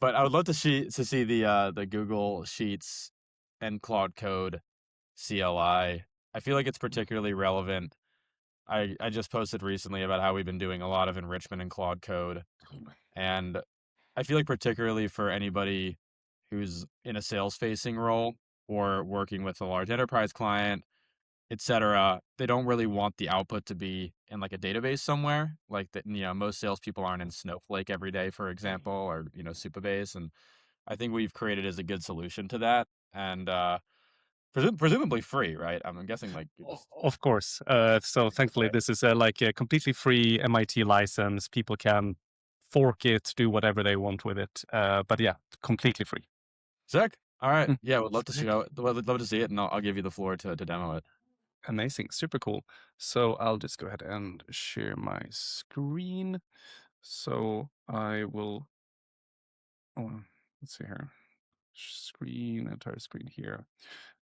But I would love to see the Google Sheets and Claude Code CLI. I feel like it's particularly relevant. I just posted recently about how we've been doing a lot of enrichment in Claude Code, and I feel like particularly for anybody who's in a sales facing role or working with a large enterprise client, etc., they don't really want the output to be in like a database somewhere. Like that, most salespeople aren't in Snowflake every day, for example, or Supabase. And I think we've created as a good solution to that, and presumably free, right? I'm guessing like you just Of course. So thankfully, right. this is like a completely free MIT license. People can fork it, do whatever they want with it. But yeah, completely free. Sick. All right. Mm. Yeah, would love to see Sick. would love to see it, and I'll give you the floor to demo it. Amazing. Super cool. So I'll just go ahead and share my screen. So I will, oh, let's see here. Screen, entire screen here.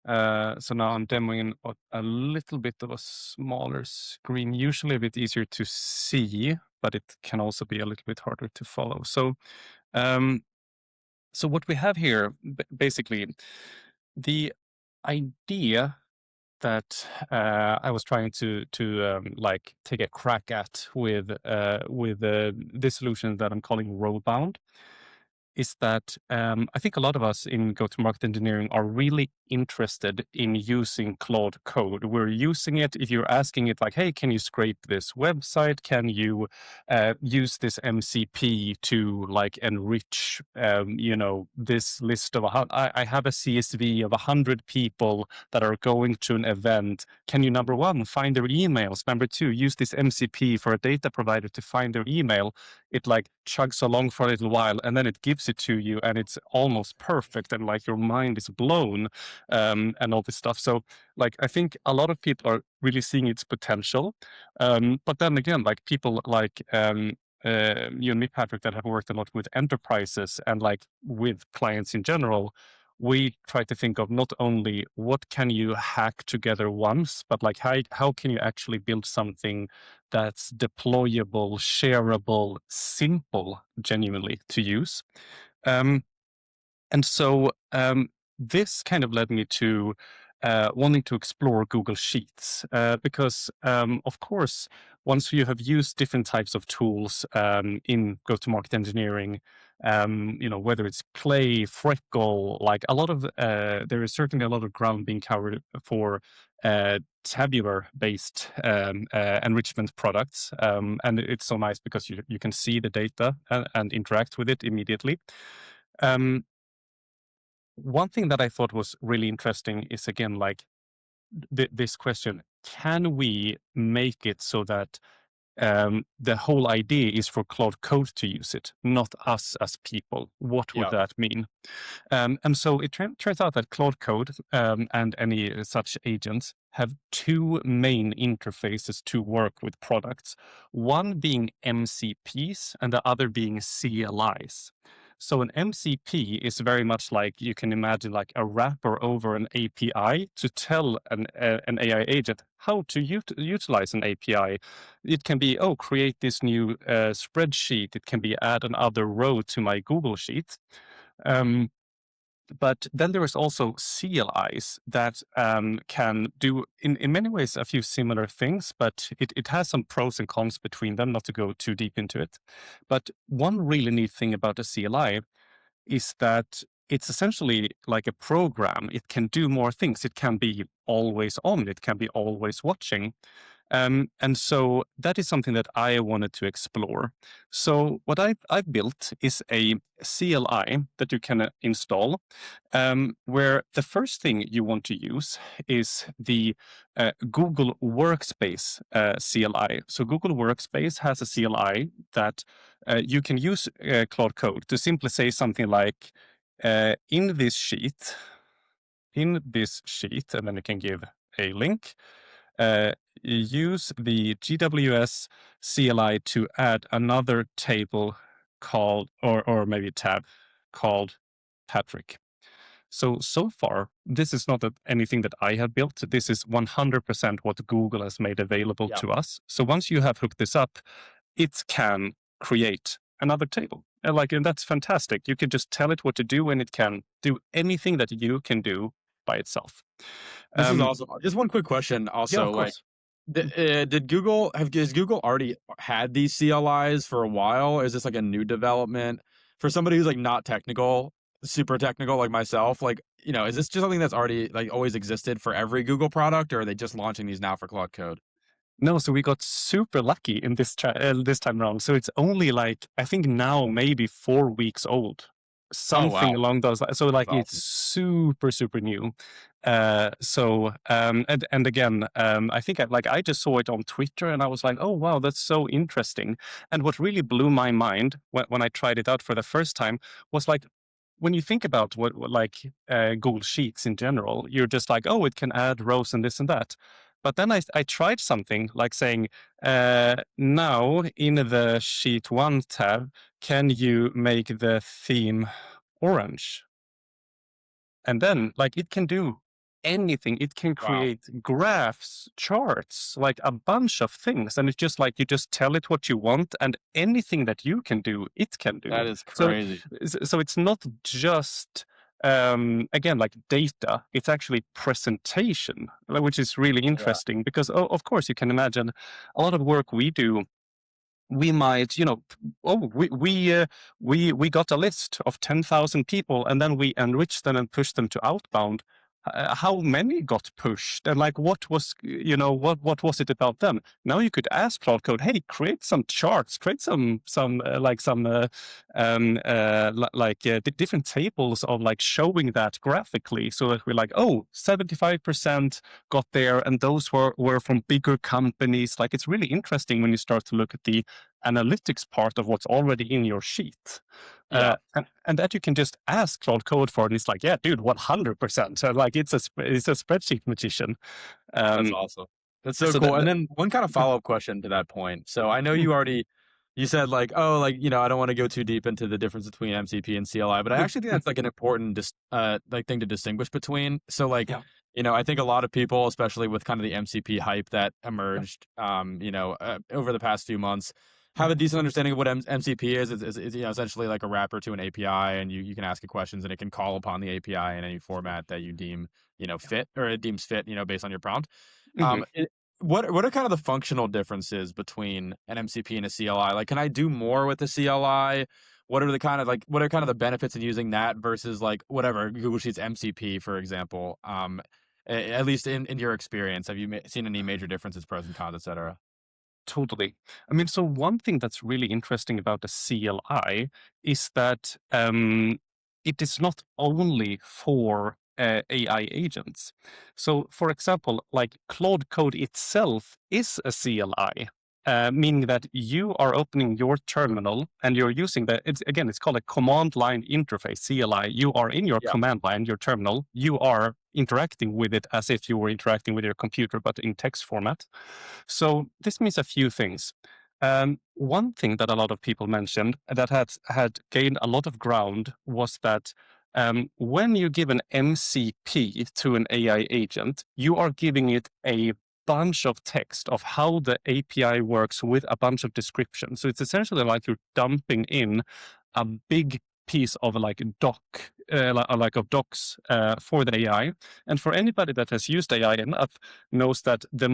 So now I'm demoing a little bit of a smaller screen, usually a bit easier to see, but it can also be a little bit harder to follow. Um, so what we have here, basically, the idea that I was trying to like take a crack at with this solution that I'm calling Rowbound is that I think a lot of us in go-to-market engineering are really interested in using Claude Code. We're using it if you're asking it like, hey, can you scrape this website? Can you use this MCP to like enrich, this list of, I have a CSV of 100 people that are going to an event. Can you, number one, find their emails? Number two, use this MCP for a data provider to find their email. It like chugs along for a little while and then it gives it to you and it's almost perfect and like your mind is blown, and all this stuff. So like I think a lot of people are really seeing its potential, but then again, like people like you and me, Patrick, that have worked a lot with enterprises and like with clients in general, we try to think of not only what can you hack together once, but like how can you actually build something that's deployable, shareable, simple, genuinely to use. Um, and so this kind of led me to wanting to explore Google Sheets because, of course, once you have used different types of tools in go-to-market engineering, whether it's Clay, Freckle, like a lot of, there is certainly a lot of ground being covered for tabular-based enrichment products, and it's so nice because you can see the data and interact with it immediately. Um, One thing that I thought was really interesting is again like this question: can we make it so that the whole idea is for Claude Code to use it, not us as people? What would Yeah. that mean? And so it turns out that Claude Code and any such agents have two main interfaces to work with products, one being MCPs and the other being CLIs. So an MCP is very much like you can imagine like a wrapper over an API to tell an AI agent how to utilize an API. It can be, oh, create this new spreadsheet. It can be add another row to my Google Sheet. Um, but then there is also CLIs that can do, in many ways, a few similar things, but it has some pros and cons between them, not to go too deep into it. But one really neat thing about a CLI is that it's essentially like a program. It can do more things. It can be always on. It can be always watching. And so that is something that I wanted to explore. So what I've built is a CLI that you can install, where the first thing you want to use is the Google Workspace CLI. So Google Workspace has a CLI that you can use Claude Code to simply say something like, in this sheet, and then you can give a link. Use the GWS CLI to add another table called, or maybe tab called Patrick. So far, this is not anything that I have built. This is 100% what Google has made available Yeah. to us. So once you have hooked this up, it can create another table. And that's fantastic. You can just tell it what to do, and it can do anything that you can do by itself. This is Um, awesome. Just one quick question yeah, of also, like, course. Mm. did Google have has Google already had these CLIs for a while? Or is this like a new development for somebody who's like not technical, super technical like myself? Like, is this just something that's already like always existed for every Google product, or are they just launching these now for Claude Code? No, so we got super lucky in this time around. So it's only like, I think now maybe 4 weeks old, Oh something wow, along those lines. So that's like it's awesome. super super new. And again, I think I just saw it on Twitter and I was like, oh wow, that's so interesting. And what really blew my mind when I tried it out for the first time was like, when you think about what like Google Sheets in general, you're just like, oh, it can add rows and this and that. But then I tried something like saying, now in the Sheet 1 tab, can you make the theme orange? And then, like, it can do anything. It can Wow, create graphs, charts, like a bunch of things. And it's just like you just tell it what you want, and anything that you can do, it can do. that is So, crazy. so it's not just again like data, it's actually presentation, which is really Yeah, interesting because of course you can imagine a lot of work we do. We might, oh, we got a list of 10,000 people, and then we enriched them and pushed them to outbound. How many got pushed, and like what was, what was it about them? Now you could ask Cloud Code, hey, create some charts, create some like some different tables of like showing that graphically, so that we're like, oh, 75% got there, and those were from bigger companies. Like it's really interesting when you start to look at the analytics part of what's already in your sheet. yeah, And that you can just ask Claude Code for, and it's like, yeah, dude, 100%. So like it's a spreadsheet magician. that's Um, awesome. That's so so cool. And then one kind of yeah, follow up question to that point. So I know mm, you said like, oh, like, I don't want to go too deep into the difference between MCP and CLI, but I mm, actually think mm, that's like an important like thing to distinguish between. So like, yeah, I think a lot of people, especially with kind of the MCP hype that yeah, emerged, over the past few months, mm, have a decent understanding of what MCP is. It's essentially like a wrapper to an API, and you can ask it questions, and it can call upon the API in any format that you deem yeah, fit, or it deems fit, based on your prompt. mhm. What are kind of the functional differences between an MCP and a CLI? Like, can I do more with the CLI? What are kind of the benefits in using that versus like whatever Google Sheets MCP, for example? At least in your experience, have you seen any major differences, pros and cons, etc.? Totally. I mean, so one thing that's really interesting about the CLI is that it is not only for AI agents. So, for example, like Claude Code itself is a CLI. Meaning that you are opening your terminal and you're using it's called a command line interface, CLI. You are in your Yeah, command line, your terminal, you are interacting with it as if you were interacting with your computer, but in text format. So this means a few things. One thing that a lot of people mentioned that had gained a lot of ground was that when you give an MCP to an AI agent, you are giving it a bunch of text of how the API works with a bunch of descriptions. So it's essentially like you're dumping in a big piece of like doc, like of docs for the AI. And for anybody that has used AI enough, knows that the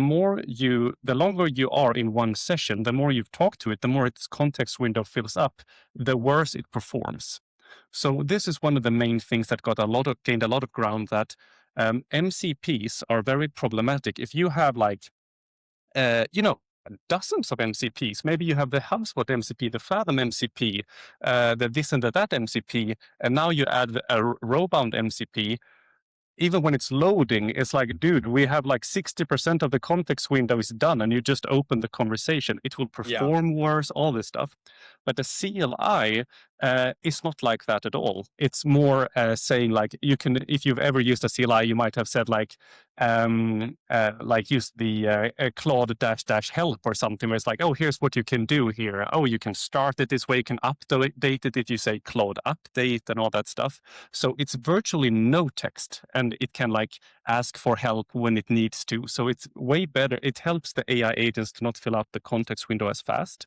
longer you are in one session, the more you've talked to it, the more its context window fills up, the worse it performs. So this is one of the main things that gained a lot of ground, that MCPs are very problematic. If you have like, you know, dozens of MCPs, maybe you have the HubSpot MCP, the Fathom MCP, the this and the that MCP, and now you add a Rowbound MCP. Even when it's loading, it's like, dude, we have like 60% of the context window is done, and you just open the conversation. It will yeah, perform worse, all this stuff. But the CLI is not like that at all. It's more saying like, you can, if you've ever used a CLI, you might have said like use the Claude dash dash help or something, where it's like, oh, here's what you can do here. Oh, you can start it this way. You can update it if you say Claude update and all that stuff. So it's virtually no text, and it can like ask for help when it needs to. So it's way better. It helps the AI agents to not fill out the context window as fast.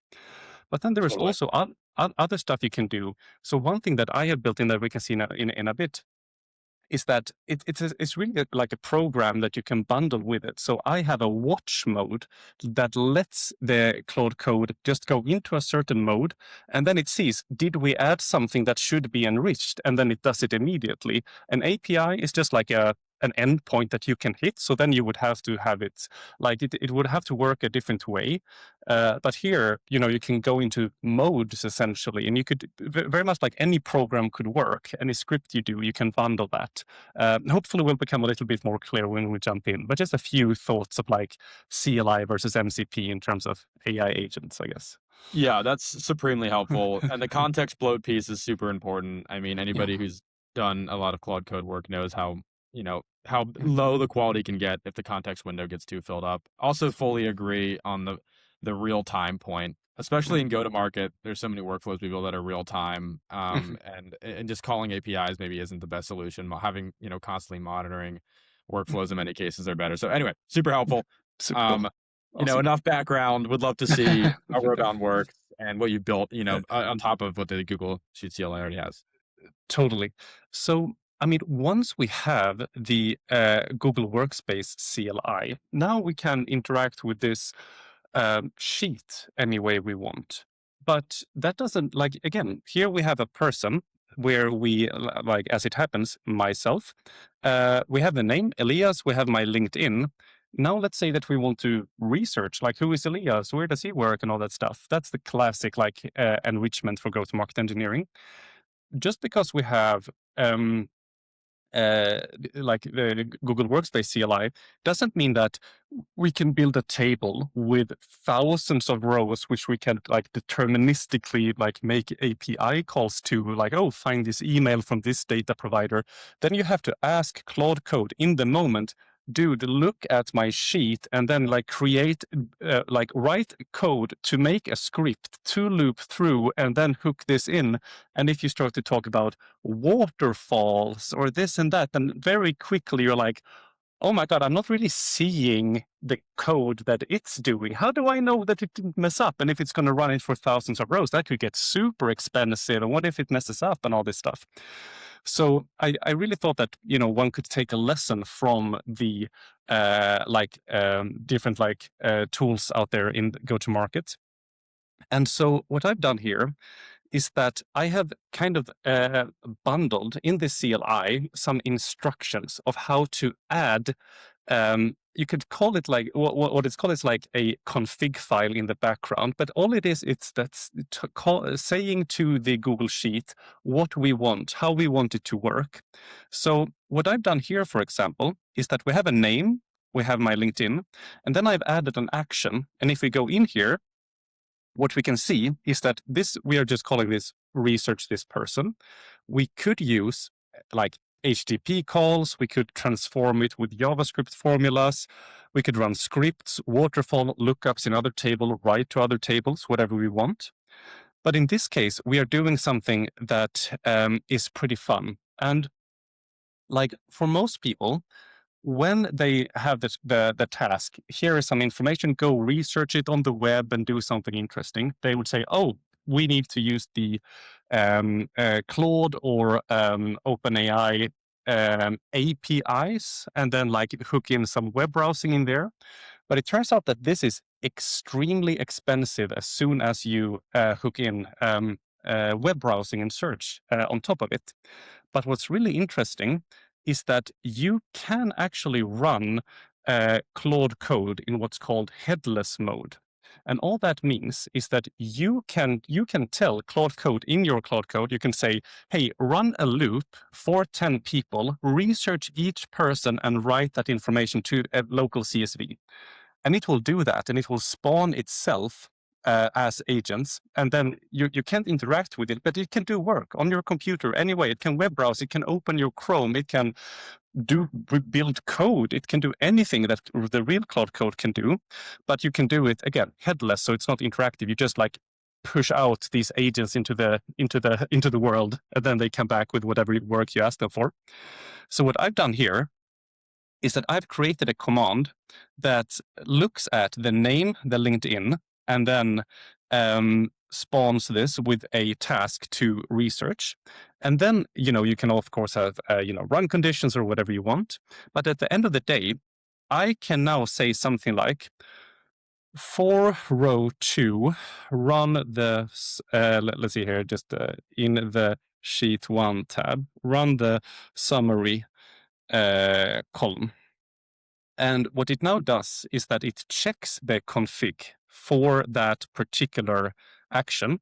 But then there is totally. also other stuff you can do. So one thing that I have built in that we can see in a bit is that it's really like a program that you can bundle with it. So I have a watch mode that lets the Claude Code just go into a certain mode, and then it sees, did we add something that should be enriched? And then it does it immediately. An API is just like an endpoint that you can hit. So then you would have to have it, like it would have to work a different way. But here, you can go into modes essentially, and you could very much like any program could work, any script you do, you can bundle that. Hopefully will become a little bit more clear when we jump in, but just a few thoughts of like CLI versus MCP in terms of AI agents, I guess. Yeah, that's supremely helpful, and the context bloat piece is super important. I mean, Yeah. anybody who's done a lot of Claude Code work knows how low the quality can get if the context window gets too filled up. Also, fully agree on the real time point, especially in go to market. There's so many workflows we build that are real time, and just calling APIs maybe isn't the best solution. Having constantly monitoring workflows in many cases are better. So anyway, super helpful. Super cool. Um, Awesome. enough background. Would love to see how Yeah. Rowbound works and what you built, on top of what the Google Sheet CLI already has. Totally. So, I mean, once we have the Google Workspace CLI, now we can interact with this sheet any way we want. But that doesn't, like, again, here we have a person where like, as it happens, myself, we have the name, Elias, we have my LinkedIn. Now, let's say that we want to research, like, who is Elias? Where does he work? And all that stuff. That's the classic, like, enrichment for go-to-market engineering. Just because we have like the Google Workspace CLI doesn't mean that we can build a table with thousands of rows, which we can like deterministically like make API calls to, like, oh, find this email from this data provider. Then you have to ask Claude Code in the moment, dude, look at my sheet, and then like create, like write code to make a script to loop through and then hook this in. And if you start to talk about waterfalls or this and that, then very quickly you're like, oh my God, I'm not really seeing the code that it's doing. How do I know that it didn't mess up? And if it's going to run it for thousands of rows, that could get super expensive. And what if it messes up and all this stuff? So I really thought that, one could take a lesson from the different tools out there in go-to-market. And so what I've done here is that I have kind of bundled in the CLI some instructions of how to add. You could call it like what it's called is like a config file in the background, but all it is, it's that's saying to the Google Sheet what we want, how we want it to work. So what I've done here, for example, is that we have a name, we have my LinkedIn, and then I've added an action. And if we go in here, what we can see is that we are just calling this research this person. We could use like HTTP calls, we could transform it with JavaScript formulas, we could run scripts, waterfall lookups in other table, write to other tables, whatever we want. But in this case, we are doing something that is pretty fun. And like for most people, when they have the task, here is some information, go research it on the web and do something interesting, they would say, oh, we need to use the Claude or OpenAI APIs and then like hook in some web browsing in there. But it turns out that this is extremely expensive as soon as you hook in web browsing and search on top of it. But what's really interesting is that you can actually run Claude Code in what's called headless mode. And all that means is that you can tell Claude Code in your Claude Code, you can say, hey, run a loop for 10 people, research each person and write that information to a local CSV. And it will do that, and it will spawn itself as agents, and then you can't interact with it, but it can do work on your computer anyway. It can web browse, it can open your Chrome, it can build code, it can do anything that the real Claude Code can do, but you can do it again headless, so it's not interactive. You just like push out these agents into the world, and then they come back with whatever work you asked them for. So what I've done here is that I've created a command that looks at the name, the LinkedIn, and then spawns this with a task to research. And then, you can of course have, run conditions or whatever you want. But at the end of the day, I can now say something like, for row 2, run let's see here, just in the sheet 1 tab, run the summary column. And what it now does is that it checks the config for that particular action.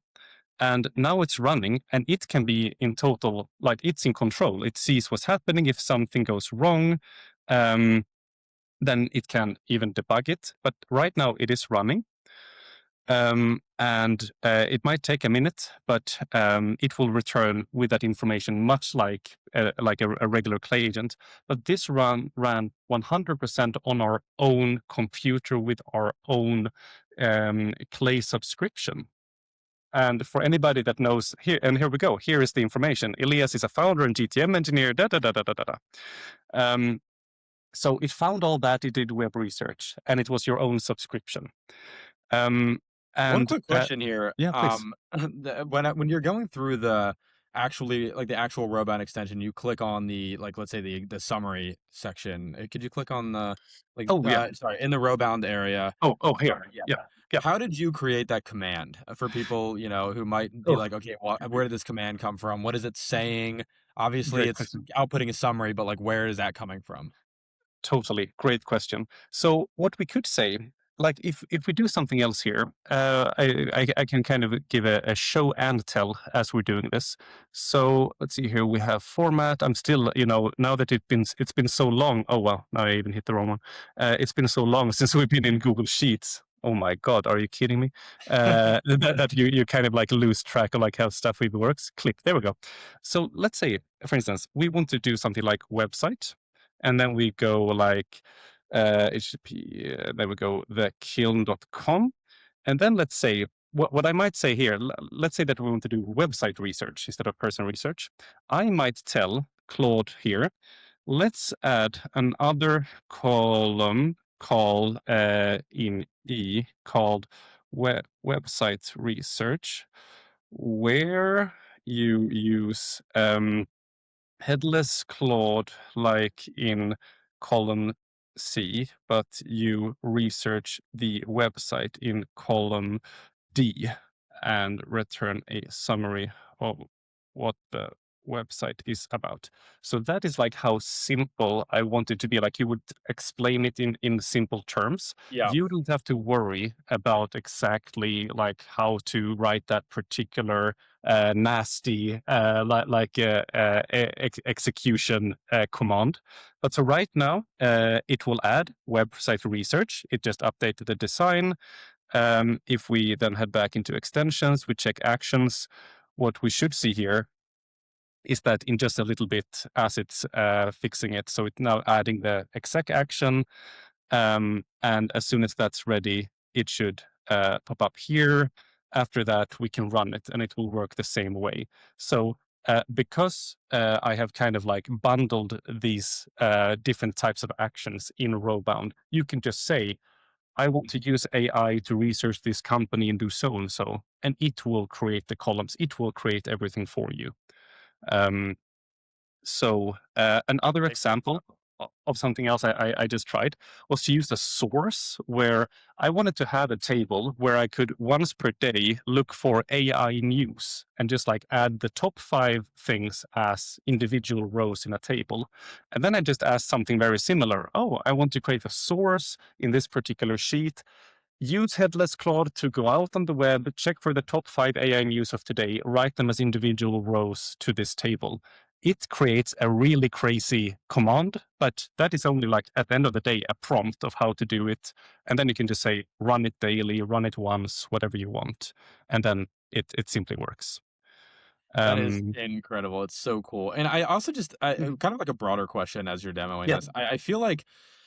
And now it's running, and it can be in total, like it's in control. It sees what's happening. If something goes wrong, then it can even debug it. But right now it is running. And it might take a minute, but it will return with that information, much like a regular Clay agent. But this ran 100% on our own computer with our own Clay subscription. And for anybody that knows here, and here we go. Here is the information. Elias is a founder and GTM engineer. Da da da da da da. So it found all that. It did web research, and it was your own subscription. Um, One and quick question here. yeah, please. When you're going through the actual Rowbound extension, you click on the like let's say the summary section. Could you click on the Oh yeah. sorry, in the Rowbound area? Oh here. Summary, yeah. Yeah. Yeah. How did you create that command for people, who might be Oh, like, okay, well, where did this command come from? What is it saying? Obviously, great it's question. outputting a summary, but like, where is that coming from? Totally. Great question. So what we could say, like if we do something else here, I can kind of give a show and tell as we're doing this. So let's see here. We have format. I'm still, now that it's been so long. Oh well, now I even hit the wrong one. It's been so long since we've been in Google Sheets. Oh my God, are you kidding me? That you kind of like lose track of like how stuff really works. Click. There we go. So let's say, for instance, we want to do something like website. And then we go like HTTP, there we go, thekiln.com. And then let's say, what I might say here, let's say that we want to do website research instead of person research. I might tell Claude here, let's add another column called in E called website research, where you use headless Claude like in column C, but you research the website in column D and return a summary of what the website is about. So that is like how simple I want it to be. Like you would explain it in simple terms. Yeah. You don't have to worry about exactly like how to write that particular nasty execution command. But so right now, it will add website research. It just updated the design. If we then head back into extensions, we check actions. What we should see here is that in just a little bit as it's fixing it. So it's now adding the exec action. And as soon as that's ready, it should pop up here. After that, we can run it and it will work the same way. So because I have kind of like bundled these different types of actions in Rowbound, you can just say, I want to use AI to research this company and do so and so, and it will create the columns. It will create everything for you. Um, Another example of something else I just tried was to use the source where I wanted to have a table where I could once per day look for AI news and just like add the top 5 things as individual rows in a table. And then I just asked something very similar. Oh, I want to create a source in this particular sheet. Use headless Claude to go out on the web, check for the top 5 AI news of today, write them as individual rows to this table. It creates a really crazy command, but that is only like at the end of the day, a prompt of how to do it. And then you can just say, run it daily, run it once, whatever you want. And then it simply works. That is Um, incredible. It's so cool. And I also just yeah, kind of like a broader question as you're demoing yeah, this. I feel like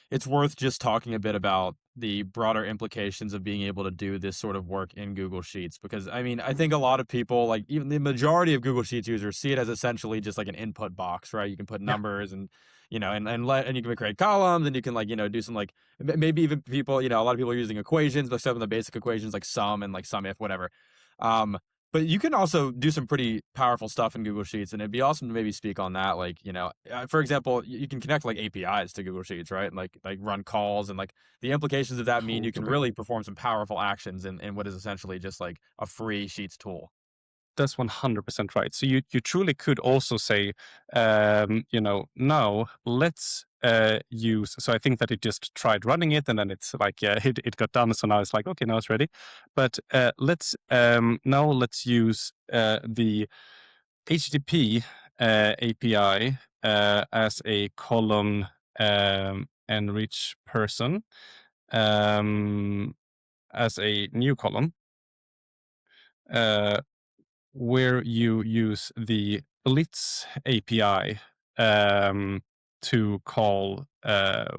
it's worth just talking a bit about the broader implications of being able to do this sort of work in Google Sheets because I mean, I think a lot of people, like even the majority of Google Sheets users see it as essentially just like an input box, right? You can put yeah, numbers and and you can create columns and you can like, do some like maybe even people, a lot of people are using equations, but some of the basic equations like sum and like sum if whatever. Um, but you can also do some pretty powerful stuff in Google Sheets, and it'd be awesome to maybe speak on that. Like, for example, you can connect like APIs to Google Sheets, right? And like run calls, and like the implications of that mean you can Totally. really perform some powerful actions in what is essentially just like a free Sheets tool. That's 100% right. So you truly could also say, now let's use. So I think that it just tried running it, and then it's like, yeah, it got done. So now it's like, okay, now it's ready. But let's use the HTTP API as a column enrich person um, as a new column. Uh, where you use the Blitz API to call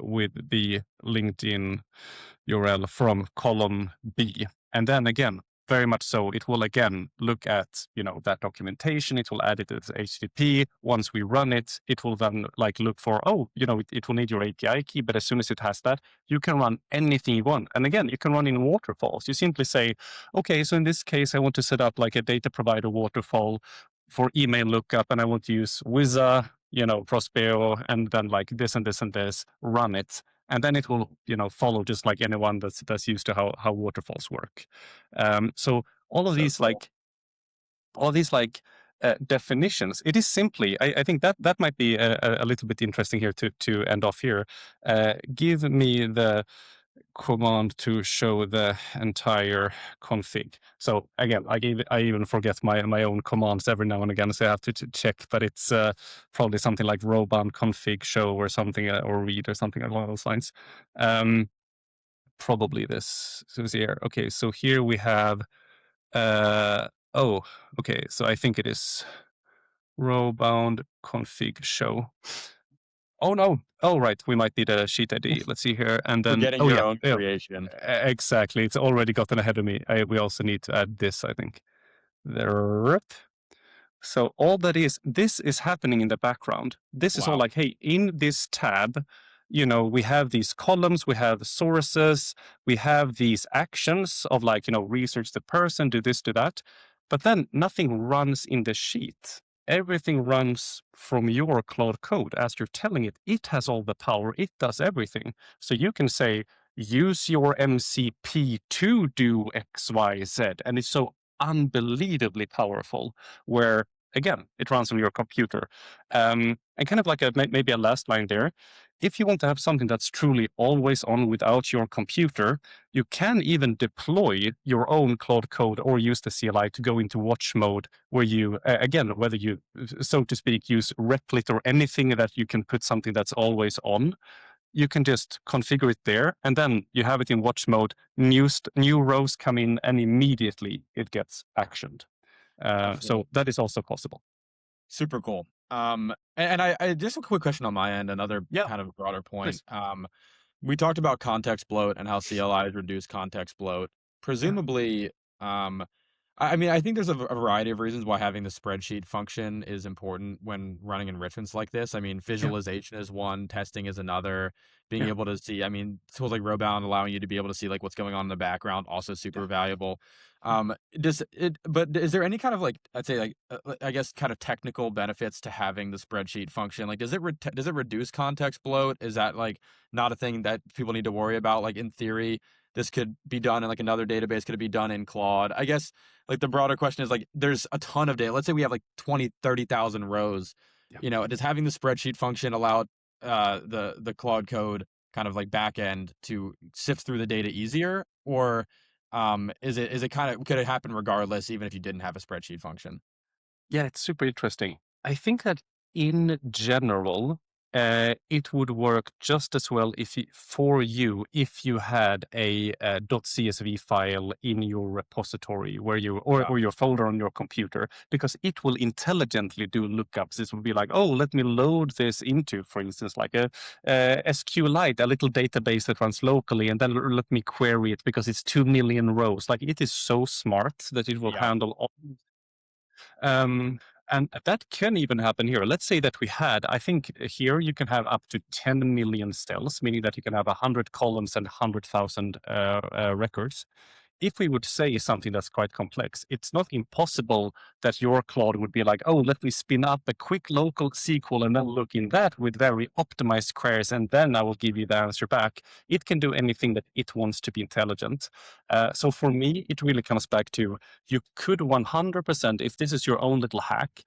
with the LinkedIn URL from column B. And then again, very much so, it will again look at that documentation. It will add it as HTTP. Once we run it, it will then like look for it will need your API key. But as soon as it has that, you can run anything you want. And again, you can run in waterfalls. You simply say, okay, so in this case, I want to set up like a data provider waterfall for email lookup, and I want to use Wizza, Prospero, and then like this and this and this, run it. And then it will, follow just like anyone that's used to how waterfalls work. So all of So these cool. like definitions, it is simply. I think that might be a little bit interesting here to end off here. Give me the command to show the entire config. So again, I even forget my own commands every now and again, so I have to check. But it's probably something like Rowbound config show or something, or read or something along those lines. Probably this. So here, okay. So here we have. Oh, okay. So I think it is Rowbound config show. Oh no! Oh right, we might need a sheet ID. Let's see here, and then Forgetting oh your yeah, own yeah, creation. exactly. It's already gotten ahead of me. We also need to add this, I think. There. So all that is, this is happening in the background. This is all Wow. like, hey, in this tab, we have these columns, we have sources, we have these actions of like, research the person, do this, do that. But then nothing runs in the sheet. Everything runs from your Claude code. As you're telling it, it has all the power, it does everything. So you can say, use your MCP to do X, Y, Z. And it's so unbelievably powerful where again it runs on your computer. And kind of like maybe a last line there, if you want to have something that's truly always on without your computer, you can even deploy your own Claude code or use the CLI to go into watch mode, where you again, whether you so to speak use Replit or anything that you can put something that's always on, you can just configure it there, and then you have it in watch mode. New rows come in, and immediately it gets actioned. So Absolutely. that is also possible. Super cool. And I just a quick question on my end, another Yeah, kind of broader point. please. We talked about context bloat and how CLIs reduce context bloat. Yeah, Presumably, um, I mean, I think there's a variety of reasons why having the spreadsheet function is important when running enrichments like this. I mean, yeah, visualization is one, testing is another. Being yeah, able to see, I mean, tools like Rowbound allowing you to be able to see like what's going on in the background, also yeah, super valuable. yeah. Does it? But is there any kind of like, I'd say like, I guess kind of technical benefits to having the spreadsheet function? Like, does it reduce context bloat? Is that like not a thing that people need to worry about? Like in theory, this could be done in like another database. Could it be done in Claude? I guess like the broader question is like there's a ton of data. Let's say we have like 20, 30,000 rows. Yeah. Does having the spreadsheet function allow the Claude code kind of like back end to sift through the data easier? Or is it kind of, could it happen regardless even if you didn't have a spreadsheet function? Yeah, it's super interesting. I think that in general, it would work just as well for you if you had a .csv file in your repository where Yeah. or your folder on your computer, because it will intelligently do lookups. It will be like, oh, let me load this into, for instance, like a SQLite, a little database that runs locally, and then let me query it because it's 2 million rows. Like it is so smart that it will Yeah. handle all. Um, and that can even happen here. Let's say that we had, I think here you can have up to 10 million cells, meaning that you can have 100 columns and 100,000 records. if we would say something that's quite complex, it's not impossible that your Claude would be like, oh, let me spin up a quick local SQL and then look in that with very optimized queries, and then I will give you the answer back. It can do anything that it wants to be intelligent. So for me, it really comes back to you could 100%, if this is your own little hack,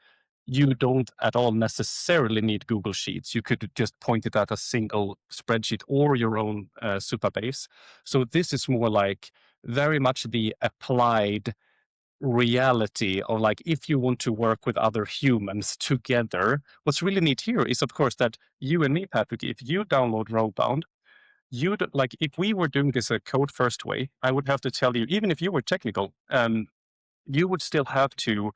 you don't at all necessarily need Google Sheets. You could just point it at a single spreadsheet or your own Supabase. So this is more like very much the applied reality of like if you want to work with other humans together. What's really neat here is of course that you and me, Patrick, if you download Rowbound, you'd like if we were doing this a code first way, I would have to tell you, even if you were technical, you would still have to,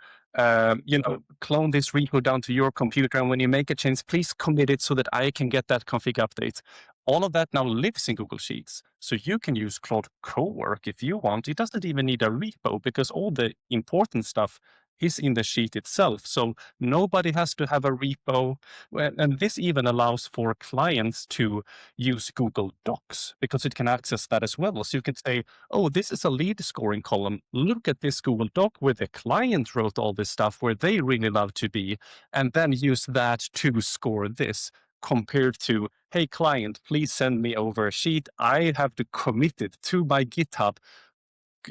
clone this repo down to your computer. And when you make a change, please commit it so that I can get that config update. All of that now lives in Google Sheets. So you can use Claude Cowork if you want. It doesn't even need a repo because all the important stuff is in the sheet itself. So nobody has to have a repo. And this even allows for clients to use Google Docs because it can access that as well. So you can say, oh, this is a lead scoring column. Look at this Google Doc where the client wrote all this stuff where they really love to be, and then use that to score this compared to, hey, client, please send me over a sheet. I have to commit it to my GitHub,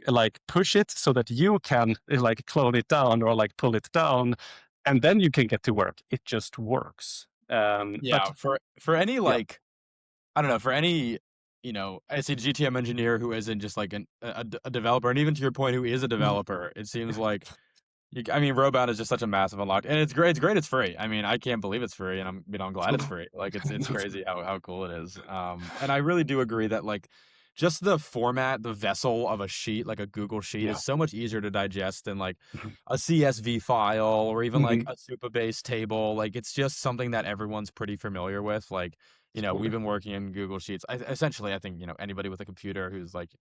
like push it so that you can like clone it down or like pull it down, and then you can get to work. It just works. But Yeah, for any yeah. like I don't know, for any, I say GTM engineer who isn't just like a developer, and even to your point, who is a developer, it seems like I mean, Rowbound is just such a massive unlock, and it's great. It's great. It's free. I mean, I can't believe it's free, and I'm glad it's free. Like, it's crazy how cool it is. And I really do agree that like, just the format, the vessel of a sheet, like a Google sheet, Yeah. is so much easier to digest than like a CSV file or even like Mhm. a Supabase table. Like, it's just something that everyone's pretty familiar with. Like, we've Totally. been working in Google Sheets. Essentially, I think anybody with a computer who's like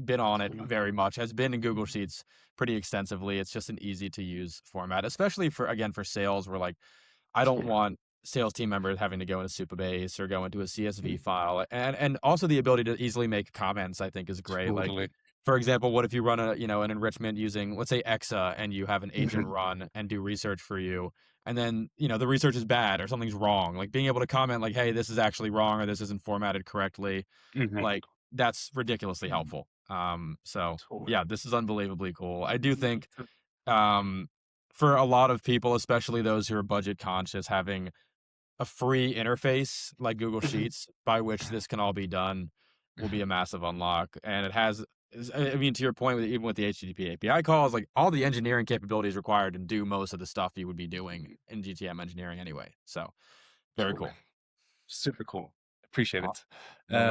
been on it very much has been in Google Sheets pretty extensively. It's just an easy to use format, especially for again for sales where like I don't Sure. want sales team members having to go into Supabase or go into a CSV file. And also the ability to easily make comments I think is great. Like Totally. for example, what if you run an enrichment using let's say Exa and you have an agent Mhm. run and do research for you and then the research is bad or something's wrong, like being able to comment like, hey, this is actually wrong or this isn't formatted correctly, Mhm. like that's ridiculously helpful. So Totally. yeah, this is unbelievably cool. I do think um, for a lot of people, especially those who are budget conscious, having a free interface like Google Mhm. Sheets by which this can all be done will be a massive unlock. And it has, I mean, to your point, even with the HTTP API calls, like all the engineering capabilities required to do most of the stuff you would be doing in GTM engineering anyway. So very Totally. cool. Super cool. Appreciate Awesome. it. No, no